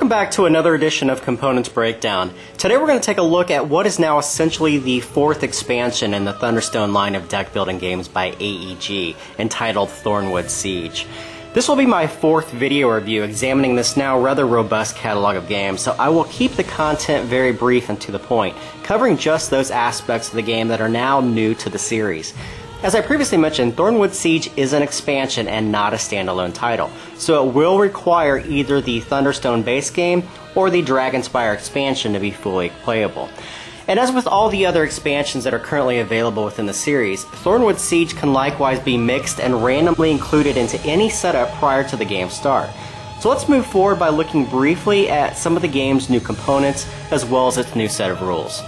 Welcome back to another edition of Components Breakdown. Today we're going to take a look at what is now essentially the fourth expansion in the Thunderstone line of deck building games by AEG, entitled Thornwood Siege. This will be my fourth video review examining this now rather robust catalog of games, so I will keep the content very brief and to the point, covering just those aspects of the game that are now new to the series. As I previously mentioned, Thornwood Siege is an expansion and not a standalone title, so it will require either the Thunderstone base game or the Drakkenstrike expansion to be fully playable. And as with all the other expansions that are currently available within the series, Thornwood Siege can likewise be mixed and randomly included into any setup prior to the game's start. So let's move forward by looking briefly at some of the game's new components as well as its new set of rules.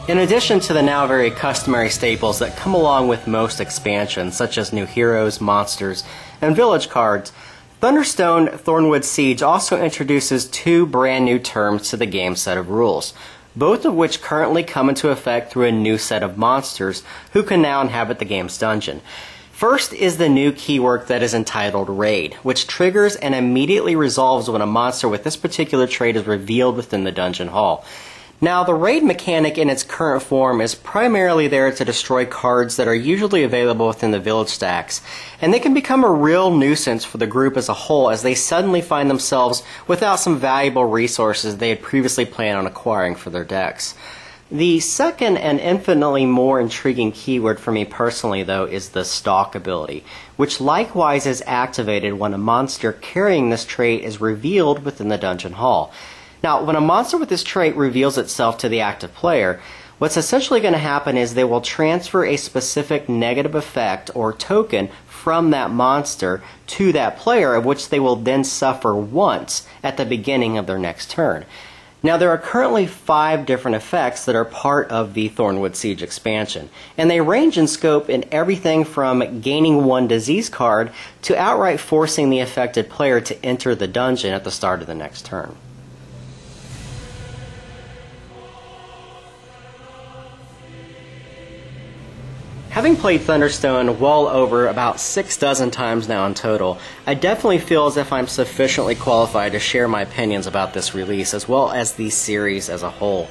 In addition to the now very customary staples that come along with most expansions, such as new heroes, monsters, and village cards, Thunderstone Thornwood Siege also introduces two brand new terms to the game's set of rules, both of which currently come into effect through a new set of monsters who can now inhabit the game's dungeon. First is the new keyword that is entitled Raid, which triggers and immediately resolves when a monster with this particular trait is revealed within the dungeon hall. Now, the raid mechanic in its current form is primarily there to destroy cards that are usually available within the village stacks, and they can become a real nuisance for the group as a whole as they suddenly find themselves without some valuable resources they had previously planned on acquiring for their decks. The second and infinitely more intriguing keyword for me personally, though, is the Stalk ability, which likewise is activated when a monster carrying this trait is revealed within the dungeon hall. Now, when a monster with this trait reveals itself to the active player, what's essentially going to happen is they will transfer a specific negative effect or token from that monster to that player, of which they will then suffer once at the beginning of their next turn. Now, there are currently 5 different effects that are part of the Thornwood Siege expansion, and they range in scope in everything from gaining 1 disease card to outright forcing the affected player to enter the dungeon at the start of the next turn. Having played Thunderstone well over about 6 dozen times now in total, I definitely feel as if I'm sufficiently qualified to share my opinions about this release as well as the series as a whole.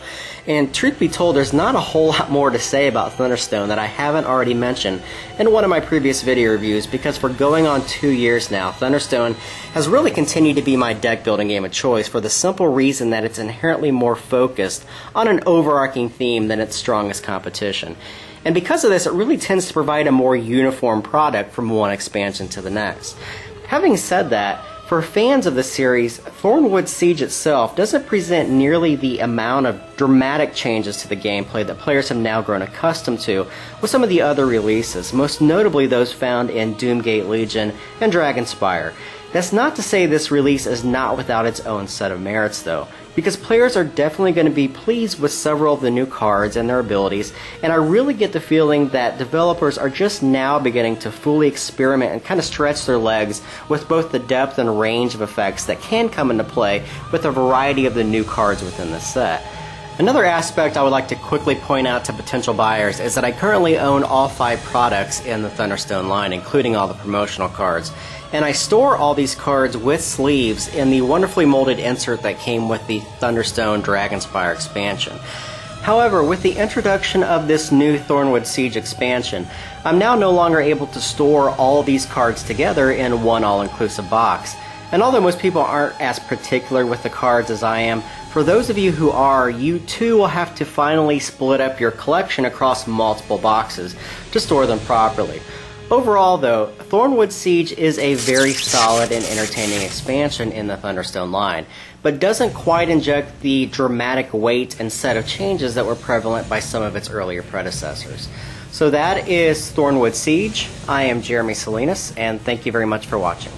And truth be told, there's not a whole lot more to say about Thunderstone that I haven't already mentioned in one of my previous video reviews, because for going on 2 years now, Thunderstone has really continued to be my deck building game of choice for the simple reason that it's inherently more focused on an overarching theme than its strongest competition. And because of this, it really tends to provide a more uniform product from one expansion to the next. Having said that, for fans of the series, Thornwood Siege itself doesn't present nearly the amount of dramatic changes to the gameplay that players have now grown accustomed to with some of the other releases, most notably those found in Doomgate Legion and Drakkenstrike. That's not to say this release is not without its own set of merits, though, because players are definitely going to be pleased with several of the new cards and their abilities, and I really get the feeling that developers are just now beginning to fully experiment and kind of stretch their legs with both the depth and range of effects that can come into play with a variety of the new cards within the set. Another aspect I would like to quickly point out to potential buyers is that I currently own all 5 products in the Thunderstone line, including all the promotional cards. And I store all these cards with sleeves in the wonderfully molded insert that came with the Thunderstone Drakkenstrike expansion. However, with the introduction of this new Thornwood Siege expansion, I'm now no longer able to store all these cards together in one all-inclusive box. And although most people aren't as particular with the cards as I am, for those of you who are, you too will have to finally split up your collection across multiple boxes to store them properly. Overall, though, Thornwood Siege is a very solid and entertaining expansion in the Thunderstone line, but doesn't quite inject the dramatic weight and set of changes that were prevalent by some of its earlier predecessors. So that is Thornwood Siege. I am Jeremy Salinas, and thank you very much for watching.